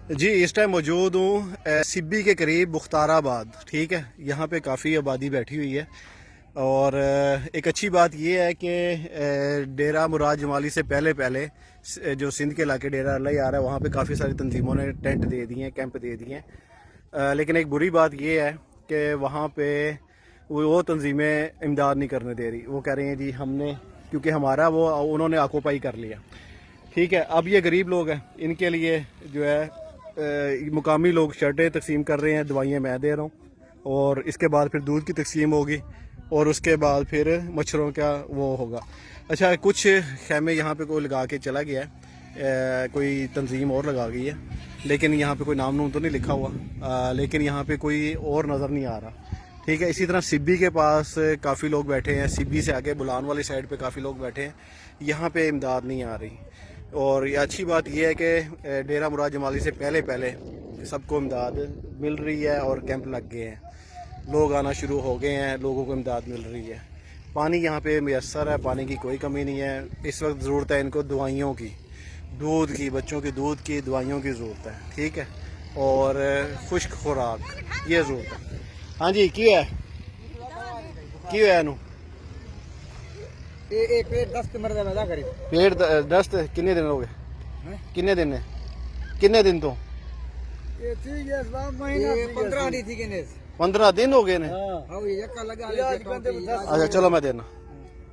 جی اس time موجود ہوں سبی کے قریب بختار آباد، ٹھیک ہے. یہاں پہ کافی آبادی بیٹھی ہوئی ہے، اور ایک اچھی بات یہ ہے کہ ڈیرہ مراد جمالی سے پہلے جو سندھ کے علاقے ڈیرہ اللہ آ رہا ہے وہاں پہ کافی ساری تنظیموں نے ٹینٹ دے دیے ہیں، کیمپ دے دیے ہیں. لیکن ایک بری بات یہ ہے کہ وہاں پہ وہ تنظیمیں امداد نہیں کرنے دے رہی. وہ کہہ رہی ہیں جی ہم نے کیونکہ ہمارا انہوں نے آکوپائی کر لیا، ٹھیک ہے. اب یہ غریب لوگ ہیں، ان کے لیے جو ہے مقامی لوگ شرٹیں تقسیم کر رہے ہیں، دوائیاں میں دے رہا ہوں، اور اس کے بعد پھر دودھ کی تقسیم ہوگی، اور اس کے بعد پھر مچھروں کا وہ ہوگا. اچھا کچھ خیمے یہاں پہ کوئی لگا کے چلا گیا ہے، کوئی تنظیم اور لگا گئی ہے، لیکن یہاں پہ کوئی نام نوم تو نہیں لکھا ہوا، لیکن یہاں پہ کوئی اور نظر نہیں آ رہا، ٹھیک ہے. اسی طرح سبی کے پاس کافی لوگ بیٹھے ہیں، سبی سے آگے بلان والی سائڈ پہ کافی لوگ بیٹھے ہیں، یہاں پہ امداد نہیں آ رہی. اور یہ اچھی بات یہ ہے کہ ڈیرہ مراد جمالی سے پہلے سب کو امداد مل رہی ہے، اور کیمپ لگ گئے ہیں، لوگ آنا شروع ہو گئے ہیں، لوگوں کو امداد مل رہی ہے. پانی یہاں پہ میسر ہے، پانی کی کوئی کمی نہیں ہے. اس وقت ضرورت ہے ان کو دوائیوں کی، دودھ کی، بچوں کی دودھ کی، دوائیوں کی ضرورت ہے، ٹھیک ہے، اور خشک خوراک یہ ضرورت ہے. ہاں جی کی ہے پیٹ دست کنے دن ہو گئے؟ کنے دن تو 15 دن ہو گئے نے. اچھا چلو میں دینا.